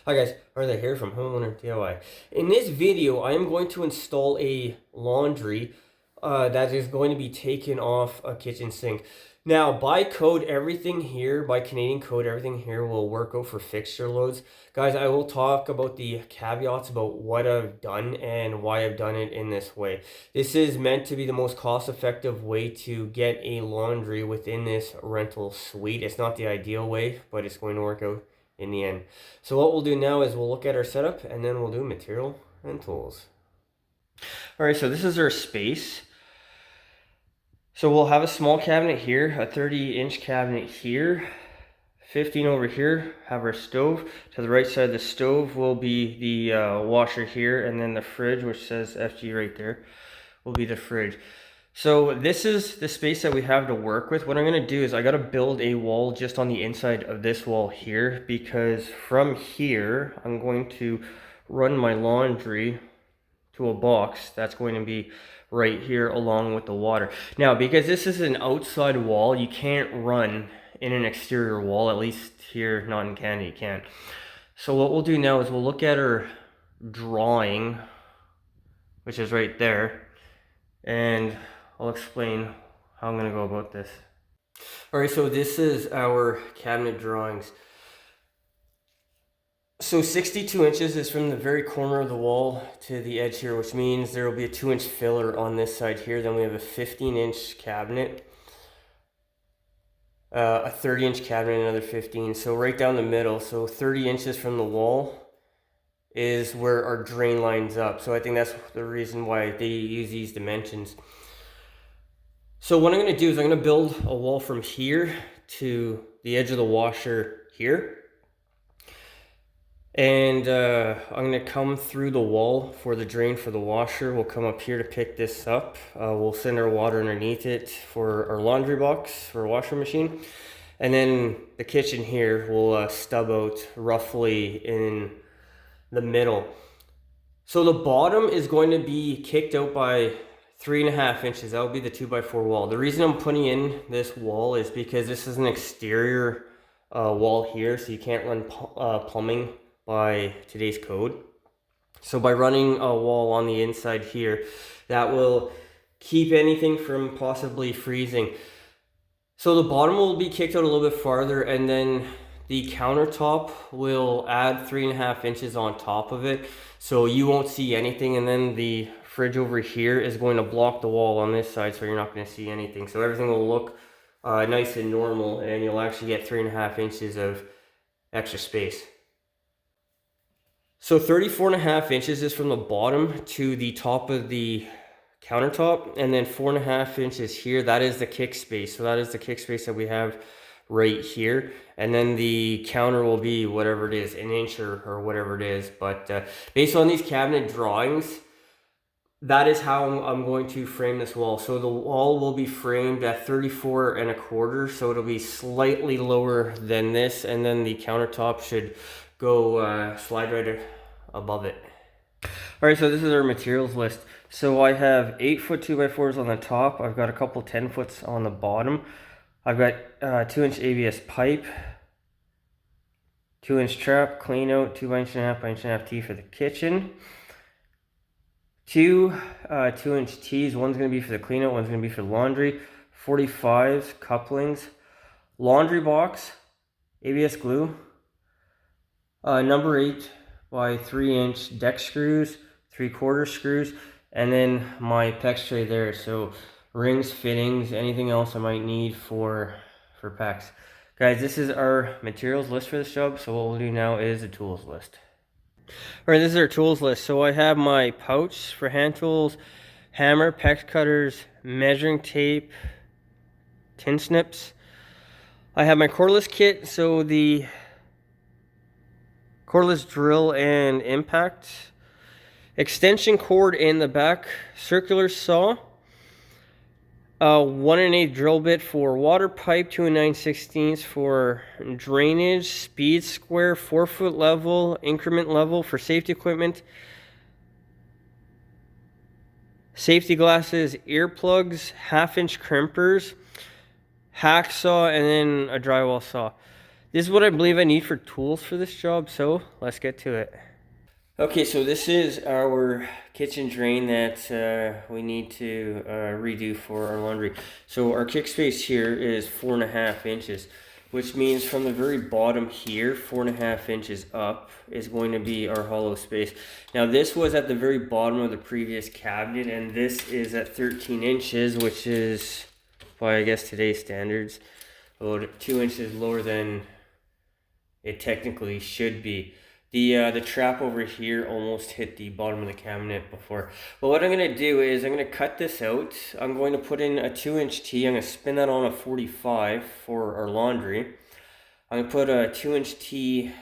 Hi guys, Arthur here from Homeowner DIY. In this video, I am going to install a laundry that is going to be taken off a kitchen sink. Now, by code, everything here, by Canadian code, everything here will work out for fixture loads. Guys, I will talk about the caveats about what I've done and why I've done it in this way. This is meant to be the most cost-effective way to get a laundry within this rental suite. It's not the ideal way, but it's going to work out in the end. So what we'll do now is we'll look at our setup and then we'll do material and tools. All right, so this is our space. So we'll have a small cabinet here, a 30-inch cabinet here, 15 over here, have our stove. To the right side of the stove will be the washer here, and then the fridge, which says FG right there, will be the fridge. So this is the space that we have to work with. What I'm going to do is I got to build a wall just on the inside of this wall here, because from here I'm going to run my laundry to a box that's going to be right here along with the water. Now, because this is an outside wall, you can't run in an exterior wall, at least here, not in Canada, you can't. So what we'll do now is we'll look at our drawing, which is right there, and I'll explain how I'm going to go about this. Alright, so this is our cabinet drawings. So 62 inches is from the very corner of the wall to the edge here, which means there will be a 2-inch filler on this side here. Then we have a 15-inch cabinet, a 30-inch cabinet, another 15. So right down the middle, so 30 inches from the wall is where our drain lines up. So I think that's the reason why they use these dimensions. So what I'm going to do is I'm going to build a wall from here to the edge of the washer here. And I'm going to come through the wall for the drain for the washer. We'll come up here to pick this up. We'll send our water underneath it for our laundry box, for a washer machine. And then the kitchen here will stub out roughly in the middle. So the bottom is going to be kicked out by 3.5 inches. That would be the 2x4 wall. The reason I'm putting in this wall is because this is an exterior wall here, so you can't run plumbing by today's code. So by running a wall on the inside here, that will keep anything from possibly freezing. So the bottom will be kicked out a little bit farther, and then the countertop will add 3.5 inches on top of it, so you won't see anything. And then the fridge over here is going to block the wall on this side, so you're not going to see anything. So everything will look nice and normal, and you'll actually get 3.5 inches of extra space. So 34.5 inches is from the bottom to the top of the countertop, and then 4.5 inches here, that is the kick space. So that is the kick space that we have right here. And then the counter will be whatever it is, an inch or whatever it is. But based on these cabinet drawings, that is how I'm going to frame this wall. So the wall will be framed at 34.25, so it'll be slightly lower than this, and then the countertop should go slide right above it. Alright, so this is our materials list. So I have 8-foot 2x4s on the top. I've got a couple 10-foots on the bottom. I've got 2-inch ABS pipe, 2-inch trap, clean out, 2.5 by 1.5 T for the kitchen. Two 2-inch T's, one's going to be for the clean out, one's going to be for laundry. 45s, couplings, laundry box, ABS glue, number 8 by 3-inch deck screws, 3/4 screws, and then my PEX tray there. So rings, fittings, anything else I might need for PEX. Guys, this is our materials list for this job. So what we'll do now is the tools list. All right, this is our tools list. So I have my pouch for hand tools, hammer, PEX cutters, measuring tape, tin snips. I have my cordless kit, so the cordless drill and impact, extension cord in the back, circular saw, 1 1/8 drill bit for water pipe, 2 9/16 for drainage, speed square, 4-foot level, increment level for safety equipment, safety glasses, earplugs, 1/2-inch crimpers, hacksaw, and then a drywall saw. This is what I believe I need for tools for this job, so let's get to it. Okay, so this is our kitchen drain that we need to redo for our laundry. So our kick space here is 4.5 inches, which means from the very bottom here, 4.5 inches up is going to be our hollow space. Now this was at the very bottom of the previous cabinet, and this is at 13 inches, which is, by I guess today's standards, about 2 inches lower than it technically should be. The trap over here almost hit the bottom of the cabinet before. But what I'm going to do is I'm going to cut this out. I'm going to put in a 2-inch T. I'm going to spin that on a 45 for our laundry. I'm going to put a 2-inch T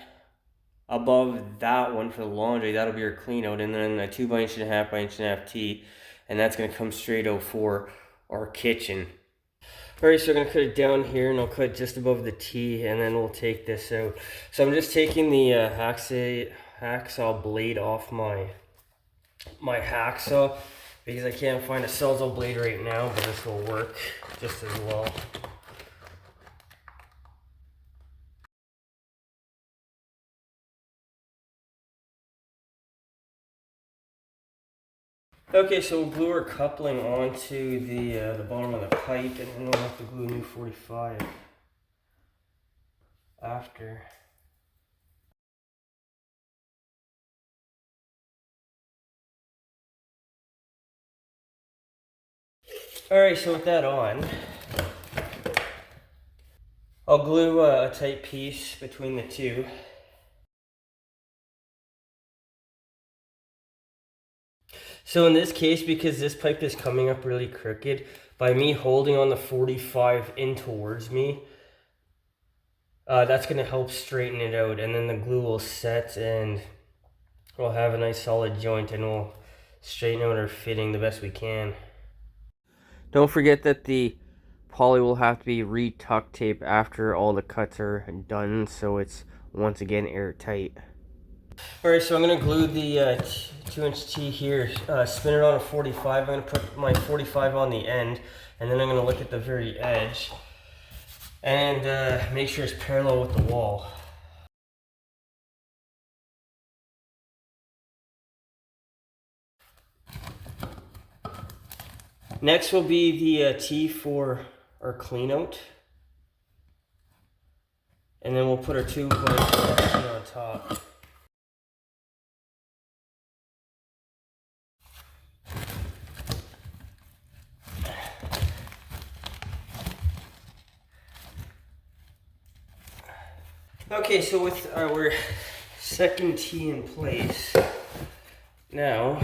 above that one for the laundry. That'll be our clean out. And then a 2 by 1.5 by 1.5 T. And that's going to come straight out for our kitchen. Alright, so I'm going to cut it down here, and I'll cut just above the T, and then we'll take this out. So I'm just taking the hacksaw blade off my hacksaw, because I can't find a Sawzall blade right now, but this will work just as well. Okay, so we'll glue our coupling onto the bottom of the pipe, and then we'll have to glue a new 45 after. Alright, so with that on, I'll glue a tight piece between the two. So in this case, because this pipe is coming up really crooked, by me holding on the 45 in towards me, that's going to help straighten it out, and then the glue will set and we'll have a nice solid joint, and we'll straighten out our fitting the best we can. Don't forget that the poly will have to be re-tuck tape after all the cuts are done, so it's once again airtight. Alright, so I'm going to glue the 2-inch T here, spin it on a 45. I'm going to put my 45 on the end, and then I'm going to look at the very edge and make sure it's parallel with the wall. Next will be the T for our clean out, and then we'll put our 2 by T on top. Okay, so with our second T in place, now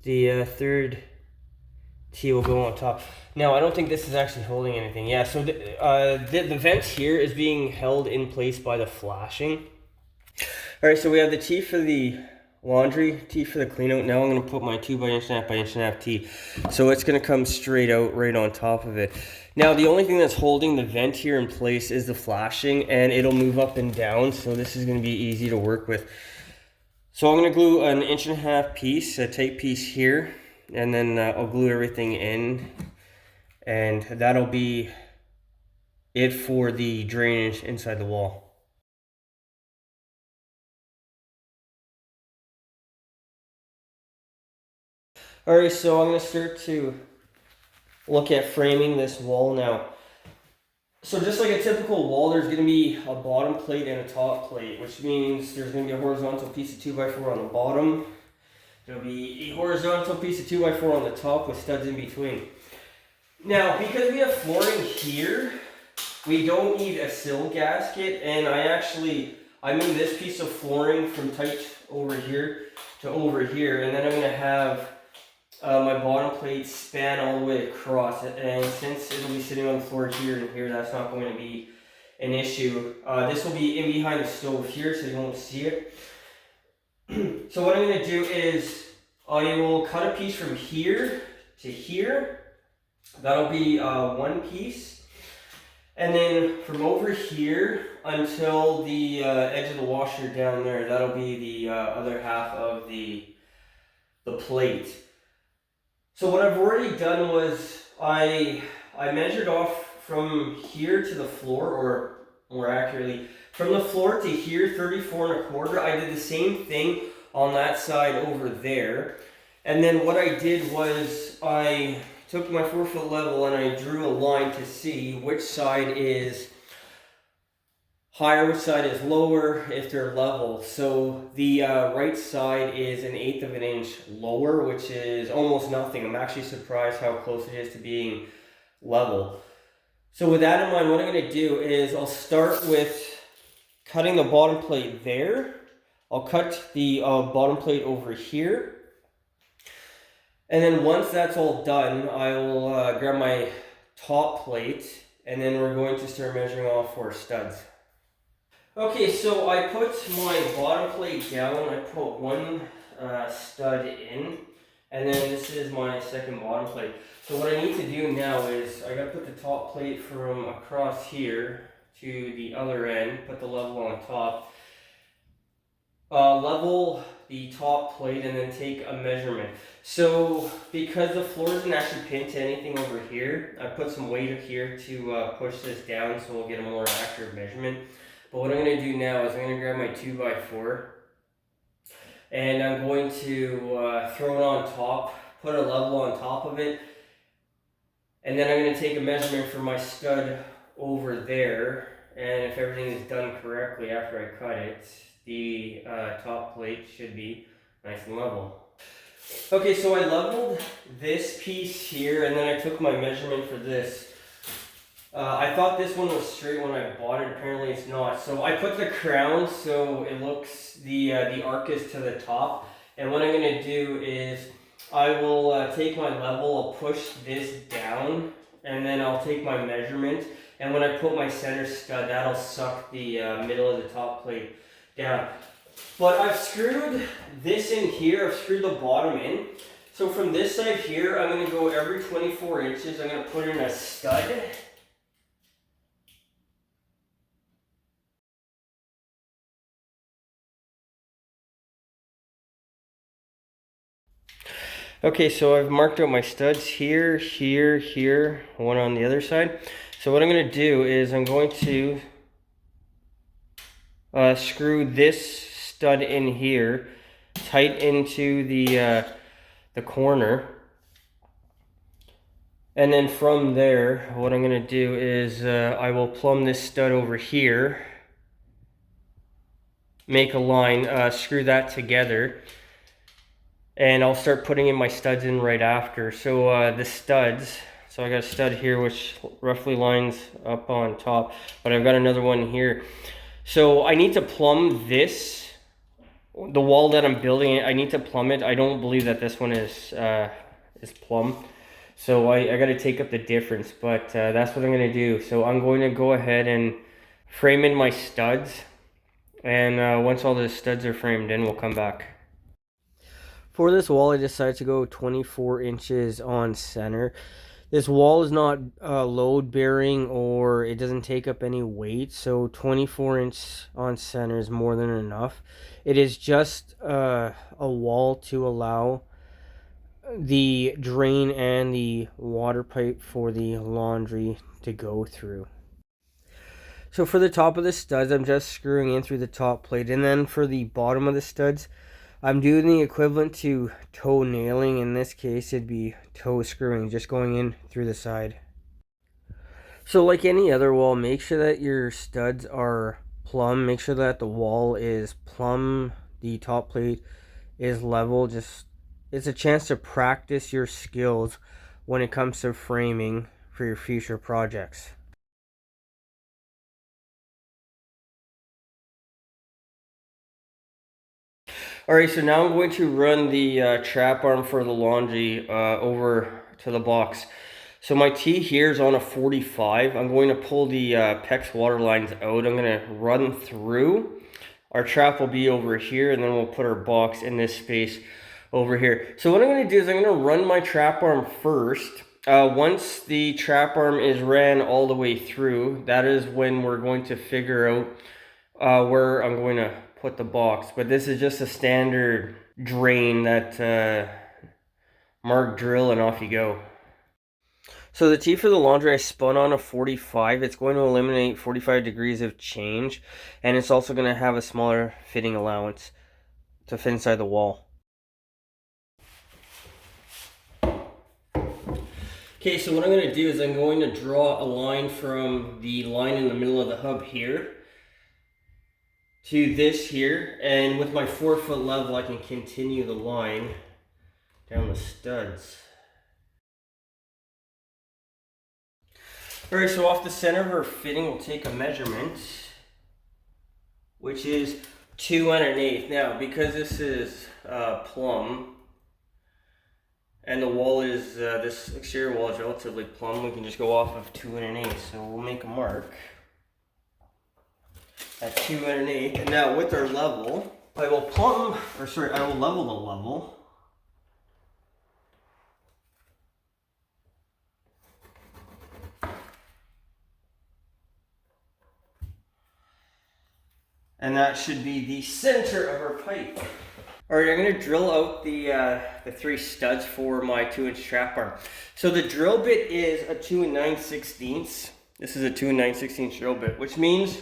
the third T will go on top. Now, I don't think this is actually holding anything. Yeah, so the vent here is being held in place by the flashing. Alright, so we have the T for the laundry, T for the clean out. Now I'm going to put my 2 by 1.5 by 1.5 T. So it's going to come straight out right on top of it. Now, the only thing that's holding the vent here in place is the flashing, and it'll move up and down, so this is going to be easy to work with. So I'm going to glue an 1.5 inch piece, a tight piece here, and then I'll glue everything in, and that'll be it for the drainage inside the wall. Alright, so I'm going to start to look at framing this wall now. So just like a typical wall, there's going to be a bottom plate and a top plate, which means there's going to be a horizontal piece of 2x4 on the bottom. There'll be a horizontal piece of 2x4 on the top with studs in between. Now, because we have flooring here, we don't need a sill gasket, and I moved this piece of flooring from tight over here to over here, and then I'm going to have my bottom plate span all the way across it, and since it'll be sitting on the floor here and here, that's not going to be an issue. This will be in behind the stove here, so you won't see it. So what I'm going to do is I will cut a piece from here to here. That'll be one piece. And then from over here until the edge of the washer down there, that'll be the other half of the plate. So what I've already done was I measured off from here to the floor, or more accurately. From the floor to here, 34 1/4, I did the same thing on that side over there. And then what I did was I took my 4-foot level and I drew a line to see which side is higher, which side is lower, if they're level. So the right side is 1/8 of an inch lower, which is almost nothing. I'm actually surprised how close it is to being level. So with that in mind, what I'm going to do is I'll start with cutting the bottom plate there. I'll cut the bottom plate over here. And then once that's all done, I will grab my top plate, and then we're going to start measuring off for studs. Okay, so I put my bottom plate down. I put one stud in, and then this is my second bottom plate. So what I need to do now is I gotta put the top plate from across here to the other end, put the level on top, level the top plate, and then take a measurement. So because the floor isn't actually pinned to anything over here, I put some weight here to push this down so we'll get a more accurate measurement. But what I'm going to do now is I'm going to grab my 2x4 and I'm going to throw it on top, put a level on top of it, and then I'm going to take a measurement for my stud over there, and if everything is done correctly after I cut it, the top plate should be nice and level. Okay, so I leveled this piece here, and then I took my measurement for this. I thought this one was straight when I bought it. Apparently it's not. So I put the crown so it looks, the arc is to the top. And what I'm going to do is I will take my level, I'll push this down, and then I'll take my measurement. And when I put my center stud, that'll suck the middle of the top plate down. But I've screwed this in here, I've screwed the bottom in. So from this side here, I'm going to go every 24 inches, I'm going to put in a stud. Okay, so I've marked out my studs here, here, here, one on the other side. So what I'm going to do is I'm going to screw this stud in here, tight into the corner. And then from there, what I'm going to do is I will plumb this stud over here, make a line, screw that together. And I'll start putting in my studs in right after. So the studs, so I got a stud here which roughly lines up on top, but I've got another one here. So I need to plumb this, the wall that I'm building, I need to plumb it. I don't believe that this one is plumb. So I got to take up the difference, but that's what I'm going to do. So I'm going to go ahead and frame in my studs, and once all the studs are framed in, we'll come back. For this wall, I decided to go 24 inches on center. This wall is not load bearing, or it doesn't take up any weight, so 24 inch on center is more than enough. It is just a wall to allow the drain and the water pipe for the laundry to go through. So for the top of the studs, I'm just screwing in through the top plate, and then for the bottom of the studs, I'm doing the equivalent to toe nailing. In this case, it'd be toe screwing, just going in through the side. So like any other wall, make sure that your studs are plumb. Make sure that the wall is plumb, the top plate is level. Just, it's a chance to practice your skills when it comes to framing for your future projects. Alright, so now I'm going to run the trap arm for the laundry over to the box. So my T here is on a 45. I'm going to pull the PEX water lines out. I'm going to run through. Our trap will be over here, and then we'll put our box in this space over here. So what I'm going to do is I'm going to run my trap arm first. Once the trap arm is ran all the way through, that is when we're going to figure out where I'm going to put the box. But this is just a standard drain that mark drill and off you go. So the T for the laundry, I spun on a 45. It's going to eliminate 45 degrees of change, and it's also going to have a smaller fitting allowance to fit inside the wall. Okay, so what I'm going to do is I'm going to draw a line from the line in the middle of the hub here to this here, and with my 4-foot level I can continue the line down the studs. Alright, so off the center of our fitting we'll take a measurement, which is 2 1/8. Now, because this is plumb, and the wall is, this exterior wall is relatively plumb, we can just go off of 2 1/8. So we'll make a mark at 2 1/8. And now with our level, I will level the level. And that should be the center of our pipe. Alright, I'm going to drill out the 3 studs for my 2-inch trap arm. So the drill bit is a 2 9/16. This is a 2 9/16 drill bit, which means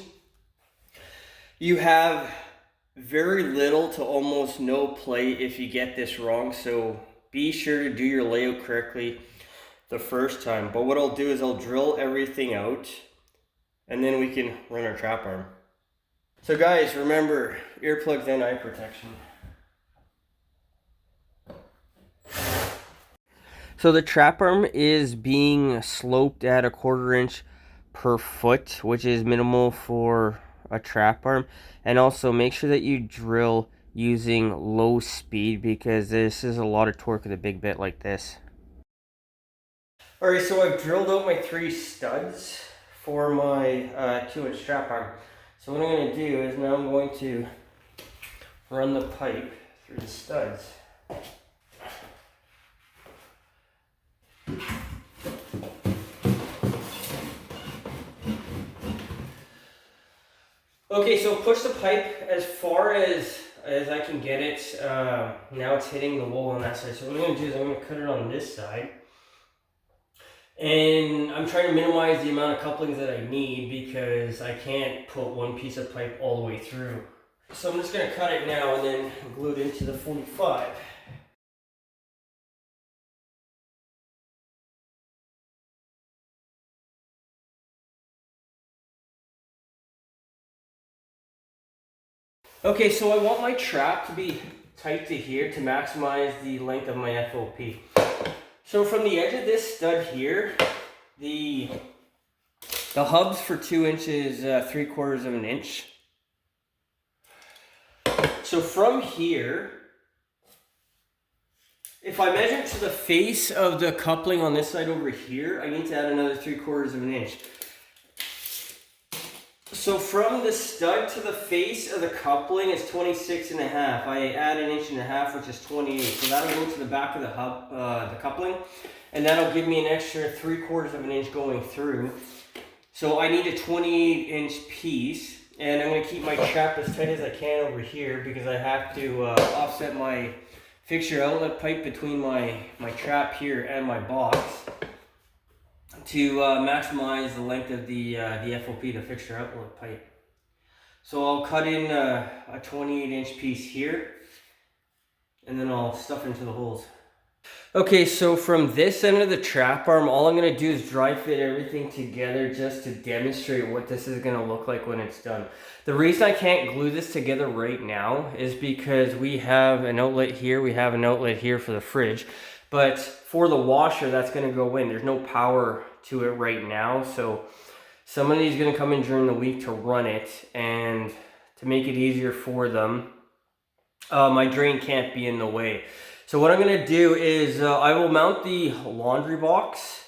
you have very little to almost no play if you get this wrong. So be sure to do your layout correctly the first time. But what I'll do is I'll drill everything out, and then we can run our trap arm. So guys, remember, earplugs and eye protection. So the trap arm is being sloped at a 1/4 inch per foot, which is minimal for a trap arm. And also make sure that you drill using low speed, because this is a lot of torque with a big bit like this. Alright, so I've drilled out my 3 studs for my 2-inch trap arm. So what I'm going to do is now I'm going to run the pipe through the studs. Okay, so push the pipe as far as I can get it. Now it's hitting the wall on that side. So what I'm going to do is I'm going to cut it on this side. And I'm trying to minimize the amount of couplings that I need, because I can't put one piece of pipe all the way through. So I'm just going to cut it now and then glue it into the 45. Okay, so I want my trap to be tight to here to maximize the length of my FOP. So from the edge of this stud here, the hub's for 2 inches, 3/4 of an inch. So from here, if I measure to the face of the coupling on this side over here, I need to add another 3/4 of an inch. So from the stud to the face of the coupling is 26.5. I add 1.5 inches, which is 28. So that'll go to the back of the hub, the coupling, and that'll give me an extra 3/4 of an inch going through. So I need a 28-inch piece, and I'm going to keep my trap as tight as I can over here, because I have to offset my fixture outlet pipe between my trap here and my box to maximize the length of the FOP, the fixture outlet pipe. So I'll cut in a 28-inch piece here, and then I'll stuff into the holes. Okay, so from this end of the trap arm, all I'm going to do is dry fit everything together just to demonstrate what this is going to look like when it's done. The reason I can't glue this together right now is because we have an outlet here, we have an outlet here for the fridge, but for the washer that's going to go in, there's no power to it right now, so somebody's going to come in during the week to run it, and to make it easier for them, my drain can't be in the way. So what I'm going to do is I will mount the laundry box,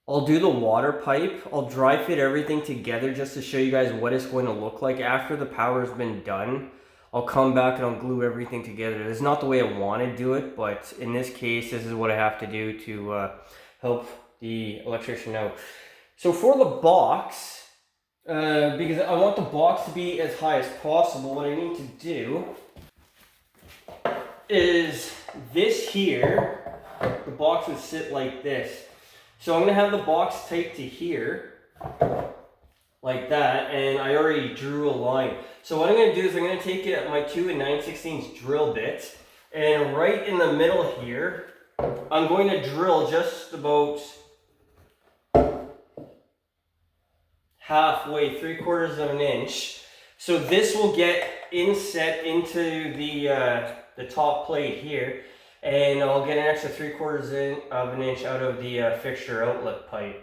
I'll do the water pipe, I'll dry fit everything together just to show you guys what it's going to look like. After the power's been done, I'll come back and I'll glue everything together. It's not the way I want to do it, but in this case, this is what I have to do to help the electrician out. So for the box, because I want the box to be as high as possible, what I need to do is this here, the box would sit like this. So I'm gonna have the box taped to here, like that, and I already drew a line. So what I'm gonna do is I'm gonna take it at my 2 9/16 drill bit, and right in the middle here, I'm going to drill just about halfway, 3/4 of an inch. So this will get inset into the top plate here, and I'll get an extra 3/4 of an inch out of the fixture outlet pipe.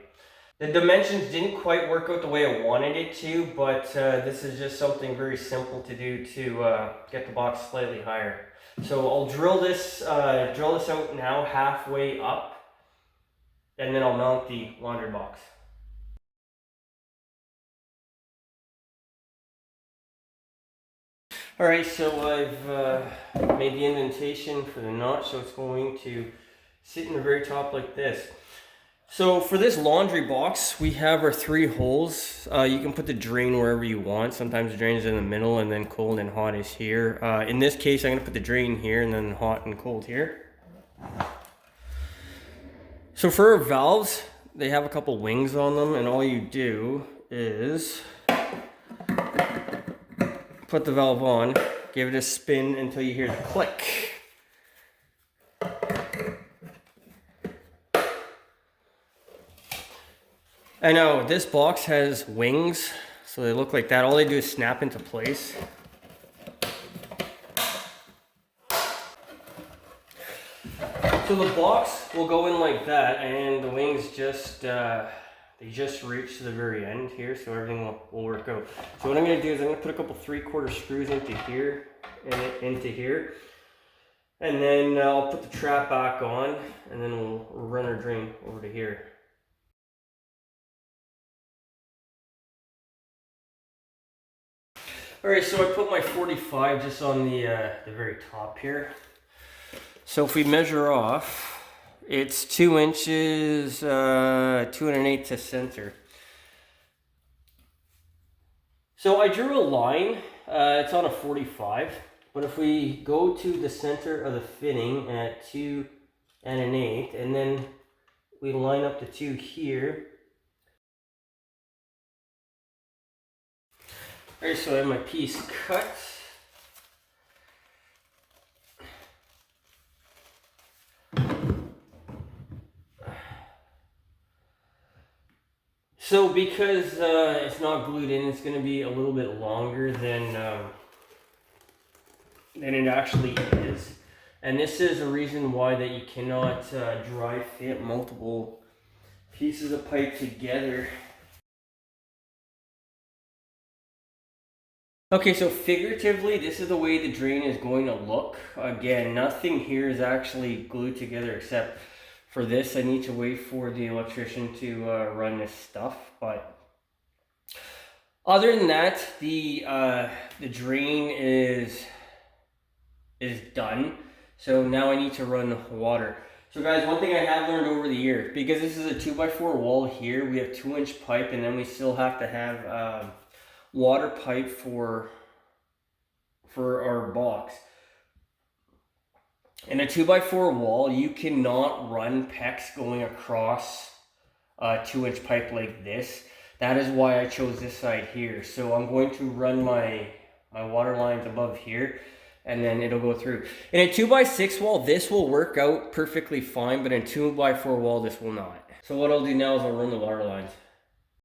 The dimensions didn't quite work out the way I wanted it to, but this is just something very simple to do to get the box slightly higher. So I'll drill this out now halfway up, and then I'll mount the laundry box. Alright, so I've made the indentation for the notch, so it's going to sit in the very top like this. So for this laundry box, we have our 3 holes. You can put the drain wherever you want. Sometimes the drain is in the middle, and then cold and hot is here. In this case, I'm going to put the drain here, and then hot and cold here. So for our valves, they have a couple wings on them, and all you do is put the valve on, give it a spin until you hear the click. I know this box has wings, so they look like that. All they do is snap into place. So the box will go in like that, and the wings just they just reach to the very end here, so everything will work out. So what I'm going to do is I'm going to put a couple 3/4 screws into here and into here, and then I'll put the trap back on, and then we'll run our drain over to here. Alright, so I put my 45 just on the very top here. So if we measure off, it's 2 inches, 2 1/8 to center. So I drew a line, it's on a 45, but if we go to the center of the fitting at 2 1/8, and then we line up the 2 here. Alright, so I have my piece cut. So because it's not glued in, it's going to be a little bit longer than it actually is. And this is a reason why that you cannot dry fit multiple pieces of pipe together. Okay, so figuratively, this is the way the drain is going to look. Again, nothing here is actually glued together except for this. I need to wait for the electrician to run this stuff. But other than that, the drain is done. So now I need to run water. So guys, one thing I have learned over the years, because this is a 2x4 wall here, we have 2-inch pipe, and then we still have to have water pipe for our box. In a 2x4 wall, you cannot run PEX going across a 2-inch pipe like this. That is why I chose this side here. So I'm going to run my water lines above here, and then it'll go through. In a 2x6 wall, this will work out perfectly fine, but in a 2x4 wall, this will not. So what I'll do now is I'll run the water lines.